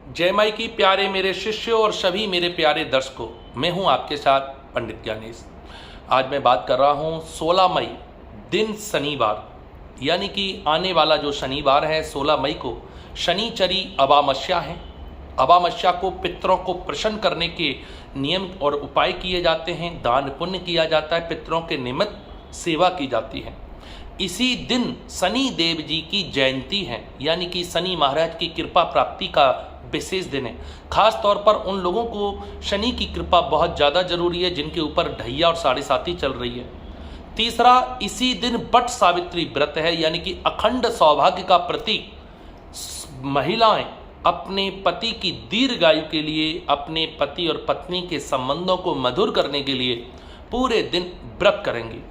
जय माई की प्यारे मेरे शिष्यों और सभी मेरे प्यारे दर्शकों, मैं हूं आपके साथ पंडित ज्ञानेश। आज मैं बात कर रहा हूं 16 मई दिन शनिवार, यानी कि आने वाला जो शनिवार है 16 मई को शनिचरी अमावस्या है। अमावस्या को पितरों को प्रसन्न करने के नियम और उपाय किए जाते हैं, दान पुण्य किया जाता है, पितरों के निमित्त सेवा की जाती है। इसी दिन शनि देव जी की जयंती है, यानी कि शनि महाराज की कृपा प्राप्ति का विशेष दिन है। खास तौर पर उन लोगों को शनि की कृपा बहुत ज़्यादा जरूरी है जिनके ऊपर ढैया और साढ़े साती चल रही है। तीसरा, इसी दिन वट सावित्री व्रत है, यानी कि अखंड सौभाग्य का प्रतीक। महिलाएं अपने पति की दीर्घायु के लिए, अपने पति और पत्नी के संबंधों को मधुर करने के लिए पूरे दिन व्रत करेंगी।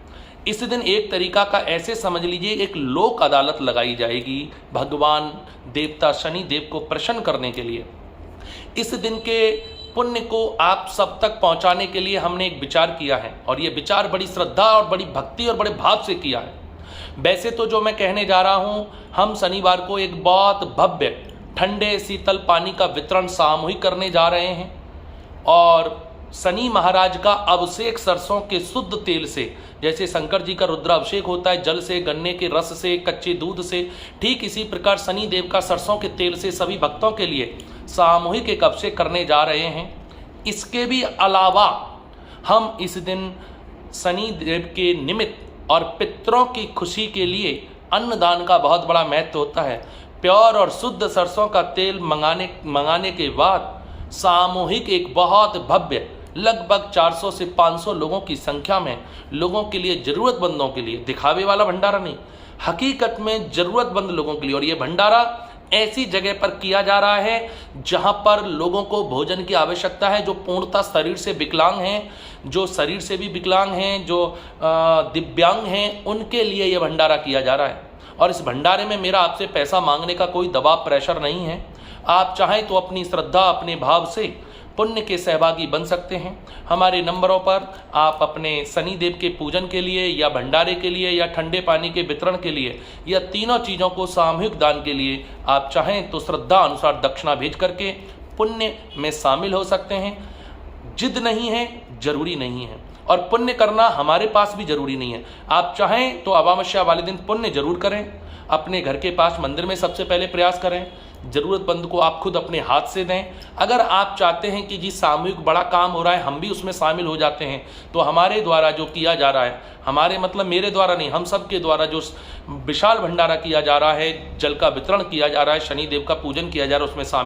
इस दिन एक तरीका का ऐसे समझ लीजिए, एक लोक अदालत लगाई जाएगी भगवान देवता शनि देव को प्रसन्न करने के लिए। इस दिन के पुण्य को आप सब तक पहुंचाने के लिए हमने एक विचार किया है, और ये विचार बड़ी श्रद्धा और बड़ी भक्ति और बड़े भाव से किया है। वैसे तो जो मैं कहने जा रहा हूं, हम शनिवार को एक बहुत भव्य ठंडे शीतल पानी का वितरण सामूहिक करने जा रहे हैं, और शनि महाराज का अभिषेक सरसों के शुद्ध तेल से, जैसे शंकर जी का रुद्राभिषेक होता है जल से, गन्ने के रस से, कच्चे दूध से, ठीक इसी प्रकार शनि देव का सरसों के तेल से सभी भक्तों के लिए सामूहिक एक अभिषेक करने जा रहे हैं। इसके भी अलावा हम इस दिन शनि देव के निमित्त और पितरों की खुशी के लिए अन्नदान का बहुत बड़ा महत्व होता है। प्योर और शुद्ध सरसों का तेल मंगाने के बाद सामूहिक एक बहुत भव्य लगभग 400 से 500 लोगों की संख्या में लोगों के लिए, जरूरतमंदों के लिए, दिखावे वाला भंडारा नहीं, हकीकत में जरूरतमंद लोगों के लिए। और ये भंडारा ऐसी जगह पर किया जा रहा है जहां पर लोगों को भोजन की आवश्यकता है, जो पूर्णतः शरीर से विकलांग हैं, जो शरीर से भी विकलांग हैं, जो दिव्यांग हैं, उनके लिए यह भंडारा किया जा रहा है। और इस भंडारे में मेरा आपसे पैसा मांगने का कोई दबाव प्रेशर नहीं है। आप चाहें तो अपनी श्रद्धा, अपने भाव से पुण्य के सहभागी बन सकते हैं। हमारे नंबरों पर आप अपने शनि देव के पूजन के लिए, या भंडारे के लिए, या ठंडे पानी के वितरण के लिए, या तीनों चीज़ों को सामूहिक दान के लिए आप चाहें तो श्रद्धा अनुसार दक्षिणा भेज करके पुण्य में शामिल हो सकते हैं। जिद नहीं है, जरूरी नहीं है, और पुण्य करना हमारे पास भी जरूरी नहीं है। आप चाहें तो अमावस्या वाले दिन पुण्य जरूर करें, अपने घर के पास मंदिर में सबसे पहले प्रयास करें, जरूरतमंद को आप खुद अपने हाथ से दें। अगर आप चाहते हैं कि जी सामूहिक बड़ा काम हो रहा है, हम भी उसमें शामिल हो जाते हैं, तो हमारे द्वारा जो किया जा रहा है, हमारे मतलब मेरे द्वारा नहीं, हम सब के द्वारा जो विशाल भंडारा किया जा रहा है, जल का वितरण किया जा रहा है, शनि देव का पूजन किया जा रहा है, उसमें शामिल